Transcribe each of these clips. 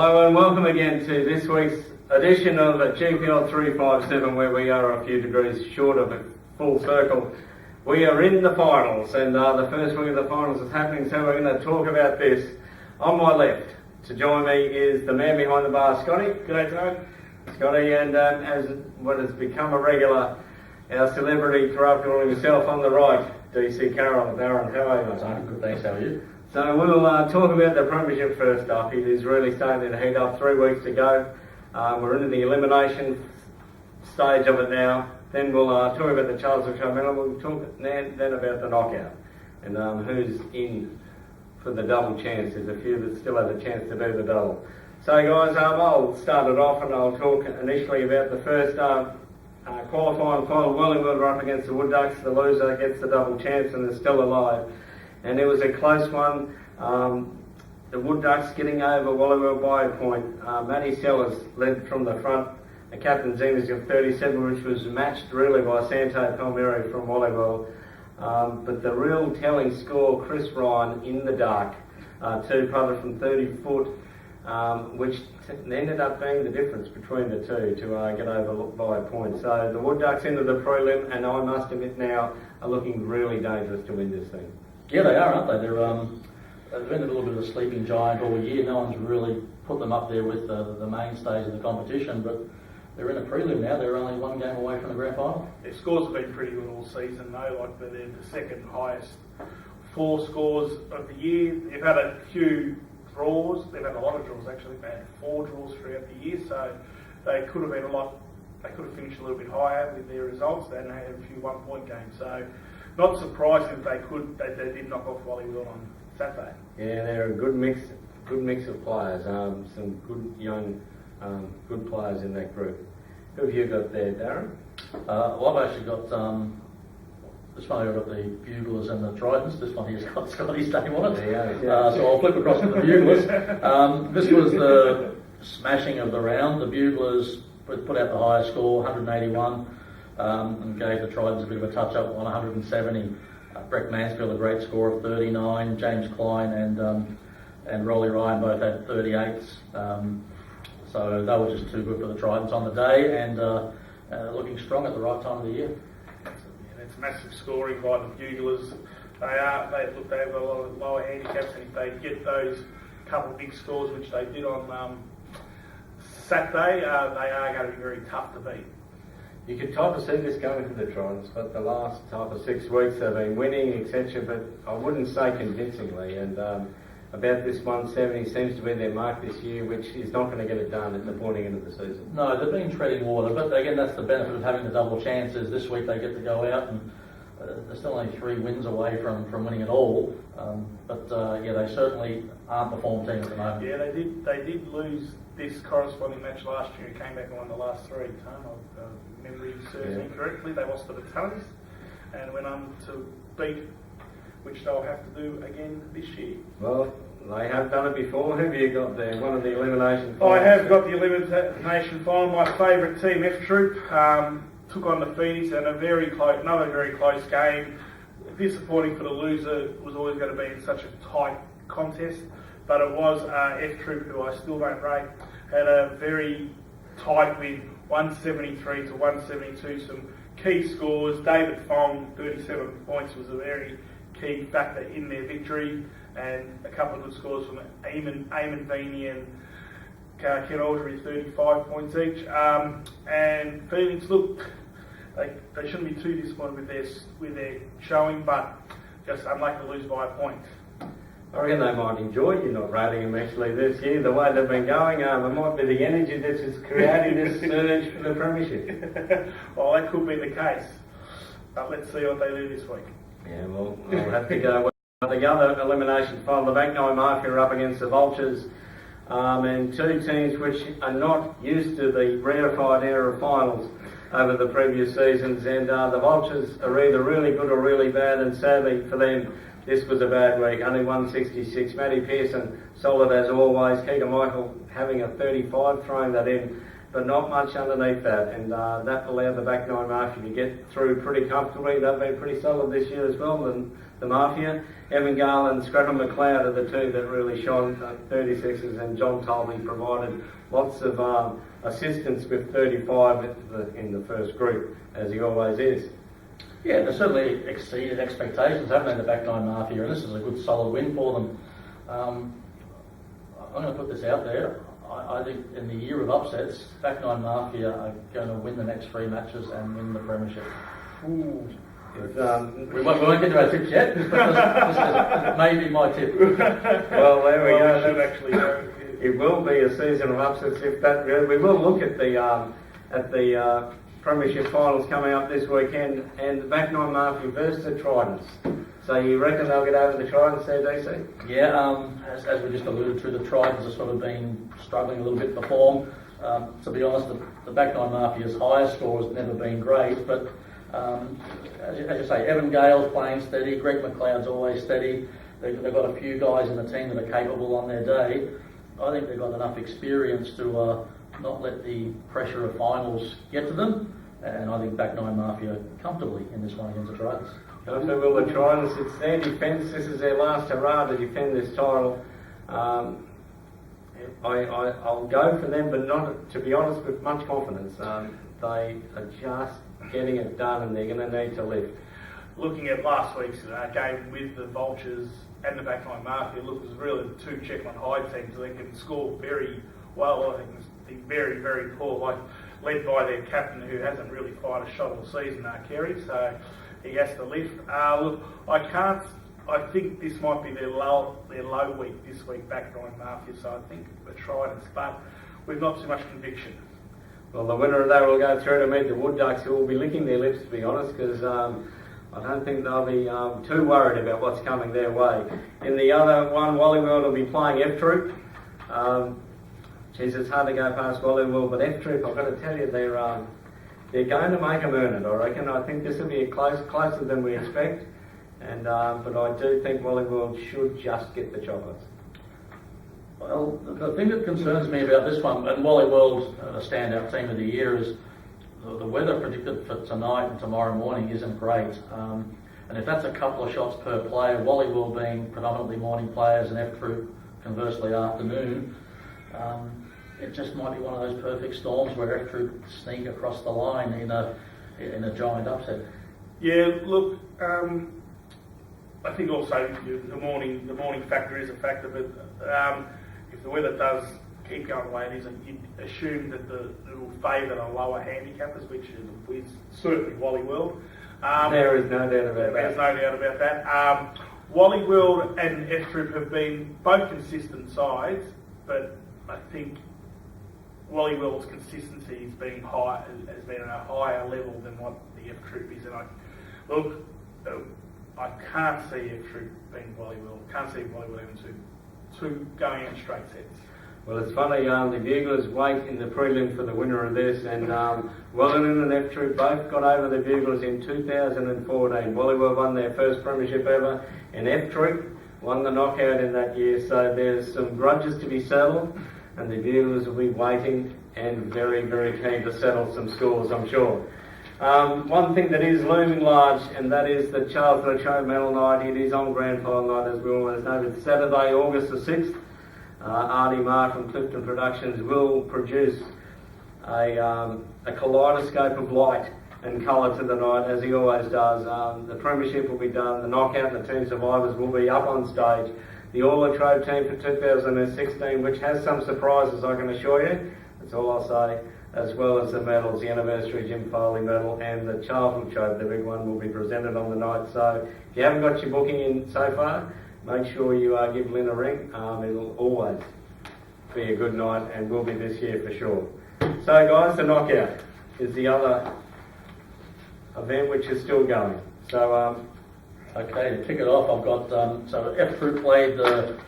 Hello and welcome again to this week's edition of GPL 357, where we are a few degrees short of a full circle. We are in the finals, and the first week of the finals is happening, so we're going to talk about this. On my left, to join me, is the man behind the bar, Scotty. G'day, Tony. Scotty, and as what has become a regular, our celebrity corruptor himself on the right, DC Carroll. Darren, how are you, mate? Good, thanks. How are you? So we'll talk about the premiership first up. It is really starting to heat up. 3 weeks to go. We're into the elimination stage of it now. Then we'll talk about the Charles Latrobe. We'll talk then about the knockout and who's in for the double chance. There's a few that still have a chance to do the double. So guys, I'll start it off and I'll talk initially about the first qualifying final. Wellingwood are up against the Wood Ducks. The loser gets the double chance and is still alive. And it was a close one. The Wood Ducks getting over Wellingwood by a point. Matty Sellers led from the front. The captain's English of 37, which was matched really by Santo Palmieri from Wellingwood. But the real telling score, Chris Ryan in the dark, two-putter from 30 foot, which ended up being the difference between the two to get over by a point. So the Wood Ducks into the prelim, and I must admit now, are looking really dangerous to win this thing. Yeah, they are, aren't they? They've been a little bit of a sleeping giant all year. No one's really put them up there with the mainstays of the competition, but they're in a prelim now. They're only one game away from the grand final. Their scores have been pretty good all season, though. Like they're the second highest four scores of the year. They've had a few draws. They've had a lot of draws actually. They had 4 draws throughout the year, so they could have been They could have finished a little bit higher with their results. They had a few 1-point games, so not surprising that they did knock off Wellingwood on Saturday. Yeah, they're a good mix of players. Some good young, good players in that group. Who have you got there, Darren? Well, I've actually got this one. I've got the Buglers and the Tridents. This one here's got Scotty's name on it. Yeah. So I'll flip across to the Buglers. This was the smashing of the round. The Buglers put out the highest score, 181. And gave the Tridents a bit of a touch-up on 170. Breck Mansfield a great score of 39. James Klein and Rolly Ryan both had 38s. So they were just too good for the Tridents on the day and looking strong at the right time of the year. It's massive scoring by the Buglers. They have a lot of lower handicaps, and if they get those couple of big scores, which they did on Saturday, they are going to be very tough to beat. You could type of see this going for the Tridents, but the last type of 6 weeks they've been winning, etc. But I wouldn't say convincingly. And about this 170 seems to be their mark this year, which is not going to get it done at the pointing end of the season. No, they've been treading water, but again, that's the benefit of having the double chances. This week they get to go out, and they're still only 3 wins away from winning it all. Yeah, they certainly aren't the form team at the moment. Yeah, they did lose this corresponding match last year and came back and won the last 3. Memory serves me correctly. They lost to the Tunners and went on to beat, which they'll have to do again this year. Well, they have done it before. Who have you got there? One of the elimination finals? I have got the elimination final. My favourite team, F Troop, took on the Phoenix in another very close game. Disappointing for the loser. It was always going to be in such a tight contest, but it was F Troop, who I still don't rate, had a very tight win, 173 to 172. Some key scores. David Fong, 37 points, was a very key factor in their victory, and a couple of good scores from Eamon Veeney and Ken Aldry, 35 points each. And Phoenix, look, they shouldn't be too disappointed with their showing, but just unlucky to lose by a point. I reckon they might enjoy you not rating them actually this year, the way they've been going. It might be the energy that's just creating this surge for the premiership. Well, that could be the case, but let's see what they do this week. Yeah, well, we'll have to go with the other elimination final. The Back Nine Mafia are up against the Vultures, and 2 teams which are not used to the rarefied air of finals over the previous seasons, and the Vultures are either really good or really bad, and sadly for them, this was a bad week. Only 166. Matty Pearson, solid as always. Keegan Michael having a 35, throwing that in. but not much underneath that, and that allowed the back nine Mafia to get through pretty comfortably. They've been pretty solid this year as well, the Mafia. Evan Gale and Scratton McLeod are the two that really shone, 36s, and John Tolby provided lots of assistance with 35 in the first group, as he always is. Yeah, they certainly exceeded expectations, haven't they, the back nine Mafia, and this is a good solid win for them. I'm going to put this out there. I think in the year of upsets, back nine Mafia are going to win the next 3 matches and win the premiership. Ooh. We won't get to our tips yet. This is maybe my tip. Well, there we go. Should actually go. It will be a season of upsets if that. We will look at the premiership finals coming up this weekend, and the back nine Mafia versus the Tridents. So you reckon they'll get over the Tridents there, DC? Yeah, as we just alluded to, the Tridents have sort of been struggling a little bit for form. To be honest, the back nine Mafia's highest score has never been great, but as you say, Evan Gale's playing steady, Greg McLeod's always steady. They've got a few guys in the team that are capable on their day. I think they've got enough experience to not let the pressure of finals get to them, and I think back nine Mafia comfortably in this one against the Tridents. So will the Tridents, it's their defence, this is their last hurrah to defend this title. I'll go for them, but not, to be honest, with much confidence. They are just getting it done, and they're going to need to lift. Looking at last week's game with the Vultures and the back nine Mafia, look, it was really the two Checkland High teams. They can score very well. I think it's very, very poor, led by their captain, who hasn't really fired a shot all season, Kerry. So he has to lift. Look, I think this might be their low week this week, back nine Mafia. So I think the Tridents, but with not too much conviction. Well, the winner of that will go through to meet the Wood Ducks, who will be licking their lips, to be honest, because I don't think they'll be too worried about what's coming their way. In the other one, Wallyworld will be playing F Troop. Geez, it's hard to go past Wallyworld, but F Troop, I've got to tell you, they're going to make them earn it, I reckon. I think this will be closer than we expect, and but I do think Wallyworld should just get the chocolates. Well, the thing that concerns me about this one, and Wallyworld's a standout team of the year, is the weather predicted for tonight and tomorrow morning isn't great. And if that's a couple of shots per player, Wallyworld being predominantly morning players and F Troop conversely afternoon, it just might be one of those perfect storms where F Troop sneak across the line in a giant upset. Yeah, look, I think also the morning factor is a factor, but if the weather does keep going the way it is, and you'd assume that it will favour the lower handicappers, which is certainly Wallyworld. There is no doubt about that. There's no doubt about that. Wallyworld and F Troop have been both consistent sides, but I think Wallyworld's consistency has been at a higher level than what the F Troop is. And I can't see F Troop being Wallyworld. Can't see Wallyworld even two going in straight sets. Well, it's funny, the Buglers wait in the prelim for the winner of this, and Wellington and F Troop both got over the Buglers in 2014. Wallyworld won their first premiership ever, and F Troop won the knockout in that year, so there's some grudges to be settled, and the Buglers will be waiting and very, very keen to settle some scores, I'm sure. One thing that is looming large, and that is the Charles Latrobe Medal Night. It is on Grand Final Night, as we always know. It's Saturday, August the 6th. Artie Marr from Clifton Productions will produce a kaleidoscope of light and colour to the night, as he always does. The premiership will be done, the knockout and the team survivors will be up on stage. The All Latrobe team for 2016, which has some surprises, I can assure you. That's all I'll say. As well as the medals, the anniversary Jim Foley medal and the Charles Latrobe, the big one, will be presented on the night. So if you haven't got your booking in so far, make sure you give Lynn a ring. It'll always be a good night, and will be this year for sure. So guys, the knockout is the other event which is still going. So okay, to kick it off, I've got so F Troop played the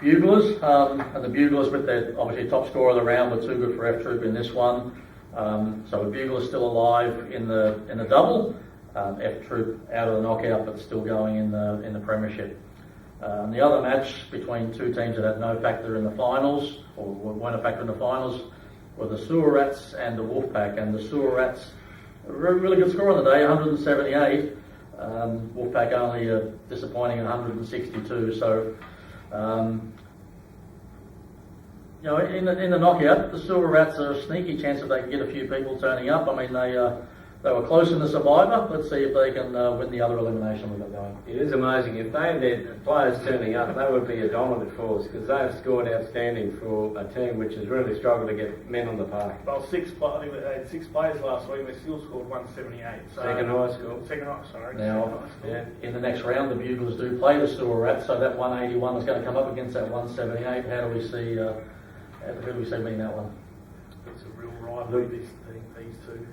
Buglers, and the Buglers, with their obviously top scorer of the round, were too good for F Troop in this one. So the Buglers still alive in the double. F Troop out of the knockout, but still going in the premiership. The other match between two teams that had no factor in the finals, or weren't a factor in the finals, were the Sewer Rats and the Wolfpack, and the Sewer Rats, a really good score on the day, 178. Wolfpack only a disappointing 162. So, you know, in the knockout, the Sewer Rats are a sneaky chance that they can get a few people turning up. I mean, they were close in the Survivor. Let's see if they can win the other elimination we've got going. It is amazing. If they had their players turning up, they would be a dominant force because they have scored outstanding for a team which has really struggled to get men on the park. Well, I think they had 6 players last week. They still scored 178. So Second high school. Sorry. Now, in the next round, the Buglers do play the Sewer Rats, so that 181 is going to come up against that 178. How do we see? Who do we see beating that one? It's a real rivalry. These two.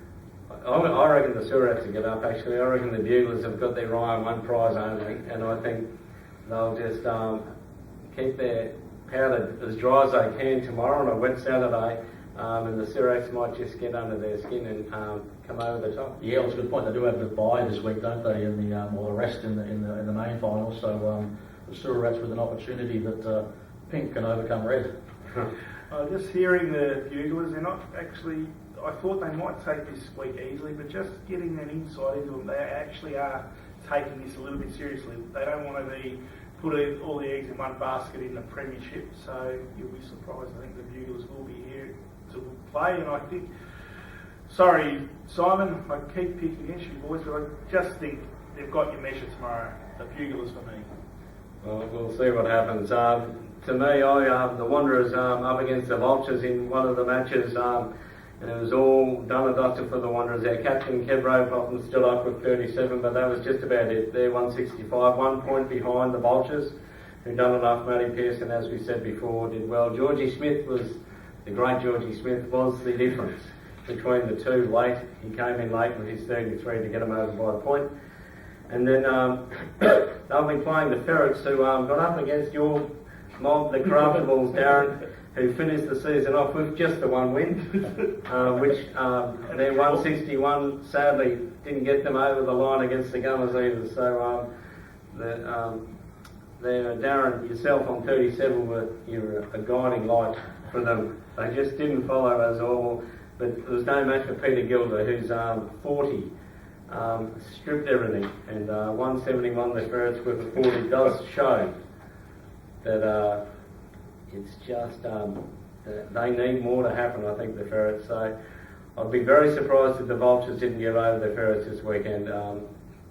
I reckon the Sewer Rats will get up. Actually, I reckon the Buglers have got their eye on one prize only, and I think they'll just keep their powder as dry as they can tomorrow on a wet Saturday, and the Sewer Rats might just get under their skin and come over the top. Yeah, it's a good point. They do have the bye this week, don't they? In the or the rest in the main final. So the Sewer Rats with an opportunity that pink can overcome red. Just hearing the Buglers, they're not actually. I thought they might take this week easily, but just getting an insight into them, they actually are taking this a little bit seriously. They don't want to be put all the eggs in one basket in the premiership, so you'll be surprised. I think the Buglers will be here to play, and I think, sorry Simon, I keep picking against you boys, but I just think they've got your measure tomorrow, the Buglers for me. Well, we'll see what happens. To me, the Wanderers up against the Vultures in one of the matches, and it was all done and dusted for the Wanderers. Our captain, Kev Robotham, still up with 37, but that was just about it. They're 165, 1 point behind the Vultures, who done enough. Matty Pearson, as we said before, did well. Georgie Smith the great Georgie Smith was the difference between the two late. He came in late with his 33 to get him over by a point. And then they'll be playing the Ferrets, who got up against your mob, the Craftables, Darren, who finished the season off with just the one win, which their 161 sadly didn't get them over the line against the Gunners either. So Darren, yourself on 37, you're a guiding light for them. They just didn't follow as all, but there was no match for Peter Gilder, who's 40. Stripped everything, and 171 the Ferrets with a 40 does show that it's just they need more to happen, I think, the Ferrets. So I'd be very surprised if the Vultures didn't get over the Ferrets this weekend,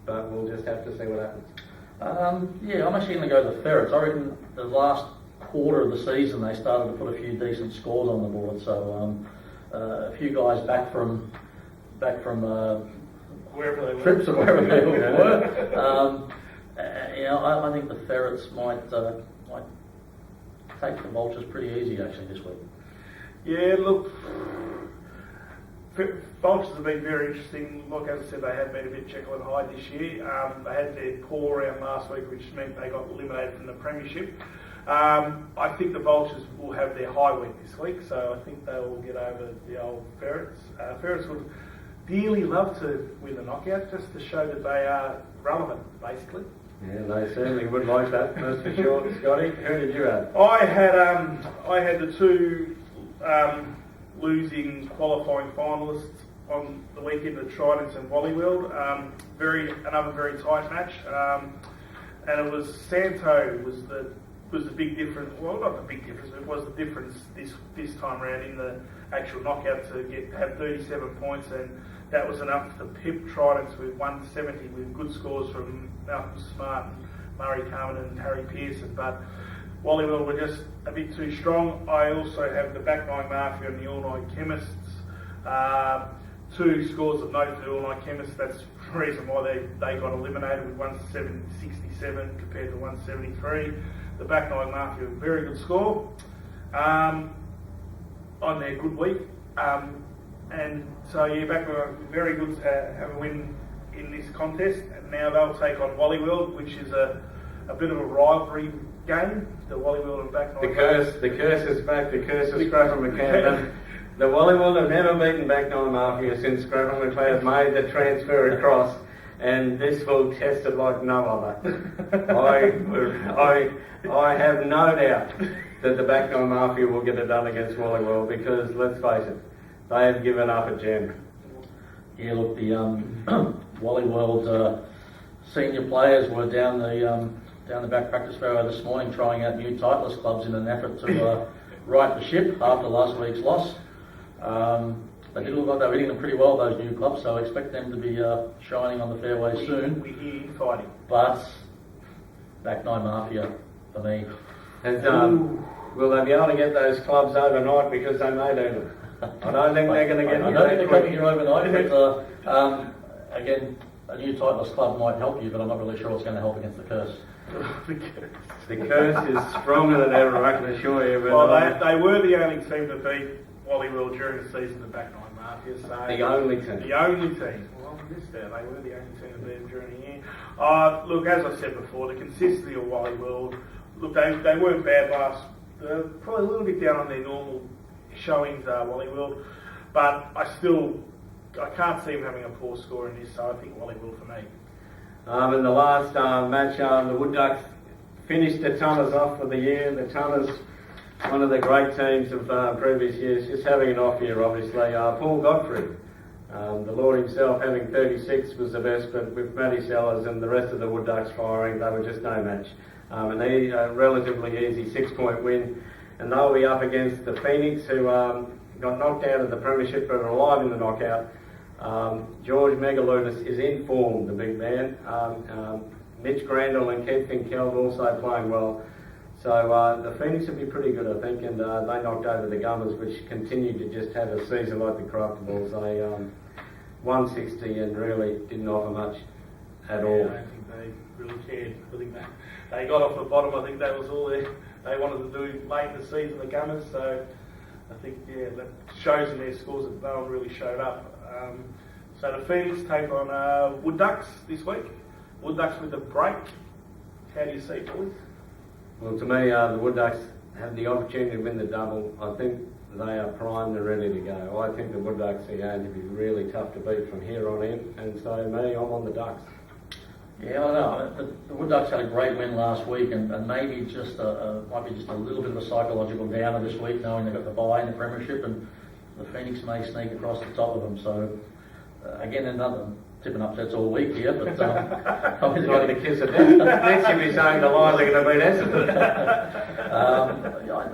but we'll just have to see what happens. Yeah, I'm actually going to go to the Ferrets. I reckon the last quarter of the season they started to put a few decent scores on the board, so a few guys back from Wherever they were. trips or wherever they were. I think the Ferrets might take the Vultures pretty easy actually this week. Yeah, look, Vultures have been very interesting. Like as I said, they have been a bit Jekyll and Hyde this year. They had their poor round last week, which meant they got eliminated from the premiership. I think the Vultures will have their high week this week, so I think they will get over the old Ferrets. Ferrets would dearly love to win the knockout, just to show that they are relevant, basically. Yeah, they certainly would like that, that's for sure. Scotty, who did you have? I had the two losing qualifying finalists on the weekend at Tridents and Wally-World. Another very tight match, and it was Santo was the big difference. Well, not the big difference, but it was the difference this time round in the actual knockout to have 37 points, and that was enough to pip Tridents with 170 with good scores from Malcolm Smart, Murray Carmen and Harry Pearson. But Wally-World were just a bit too strong. I also have the Back Nine Mafia and the All Night Chemists. Two scores of note for the All Night Chemists. That's the reason why they got eliminated with 167 compared to 173. The Back Nine Mafia, very good score on their good week. And so, yeah, Back Nine very good to have a win in this contest. And now they'll take on Wally-World, which is a bit of a rivalry game. The Wally-World and Back Nine. The curse is back. The curse is Scrapper McCann. The Wally-World have never beaten Back Nine Mafia since Scrapper McLeod made the transfer across, and this will test it like no other. I have no doubt that the back nine Mafia will get it done against Wally World because, let's face it, they have given up a gem. Yeah, look, the Wally World senior players were down the back practice barrow this morning trying out new Titleist clubs in an effort to right the ship after last week's loss. They did look like they were hitting them pretty well, those new clubs, so I expect them to be shining on the fairway soon. We hear you fighting. But back nine Mafia for me. And will they be able to get those clubs overnight because they may do them? I don't think they're going to get. I don't think they're coming here overnight, but again, a new Titleist club might help you, but I'm not really sure what's going to help against the curse. The curse is stronger than ever, I can assure you. But well, they were the only team to beat Wally World during the season, the back nine Mafia. So the only team. The only team. Well, I missed that. They were the only team to beat them during the year. Look, as I said before, the consistency of Wally World. Look, they weren't bad last. Probably a little bit down on their normal showings, Wally World, but I can't see them having a poor score in this. So I think Wally World for me. In the last match, the Wood Ducks finished the Tunners off for the year. The Tunners, one of the great teams of previous years, just having an off year, obviously. Paul Godfrey, the Lord himself, having 36 was the best, but with Matty Sellers and the rest of the Wood Ducks firing, they were just no match. And they a relatively easy 6-point win, and they'll be up against the Phoenix, who got knocked out of the premiership but are alive in the knockout. George Megalunas is in form, the big man. Mitch Grandel and Keith Finkeld also playing well. So the Phoenix will be pretty good, I think, and they knocked over the Gummers, which continued to just have a season like the Craftables. They 160 and really didn't offer much at all. I don't think they really cared. I think they got off the bottom. I think that was all they wanted to do late in the season, the Gummers. So I think, that shows in their scores that no one really showed up. So the Phoenix take on Wood Ducks this week. Wood Ducks with a break. How do you see it, boys? Well, to me, the Wood Ducks have the opportunity to win the double. I think they are primed and ready to go. I think the Wood Ducks are going to be really tough to beat from here on in, and so me, I'm on the Ducks. Yeah, I know. The Wood Ducks had a great win last week, and maybe might be just a little bit of a psychological downer this week, knowing they've got the bye in the premiership, and the Phoenix may sneak across the top of them. So again, another tipping upsets all week here, but It's like the kiss of death. Next you'll be saying the Lions are going to beat Essendon.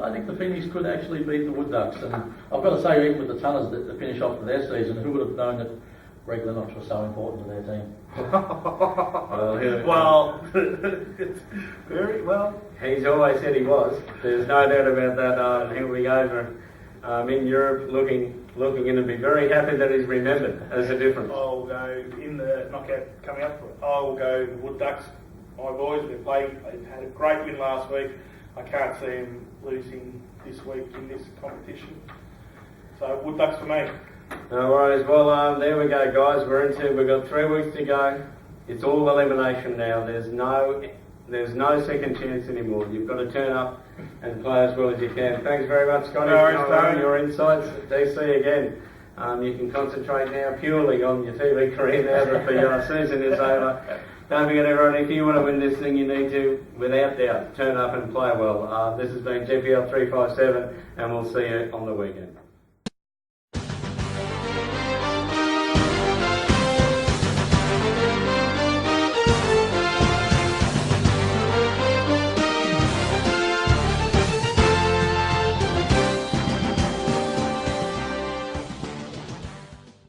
I think the Phoenix could actually beat the Wood Ducks, and I've got to say, even with the Tunners that finish off for their season, who would have known that Greg Lennox was so important to their team? Well, it's very well. He's always said he was. There's no doubt about that. He'll be over in Europe looking in and be very happy that he's remembered as a difference. I'll go in the knockout coming up. I will go the Wood Ducks. My boys, they've had a great win last week. I can't see them losing this week in this competition. So Wood Ducks for me. No worries. Well, there we go, guys. We've got 3 weeks to go. It's all elimination now. There's no second chance anymore. You've got to turn up and play as well as you can. Thanks very much, Scotty, for your insights. DC again. You can concentrate now purely on your TV career now that the season is over. Don't forget, everyone, if you want to win this thing, you need to, without doubt, turn up and play well. This has been GPL 357, and we'll see you on the weekend.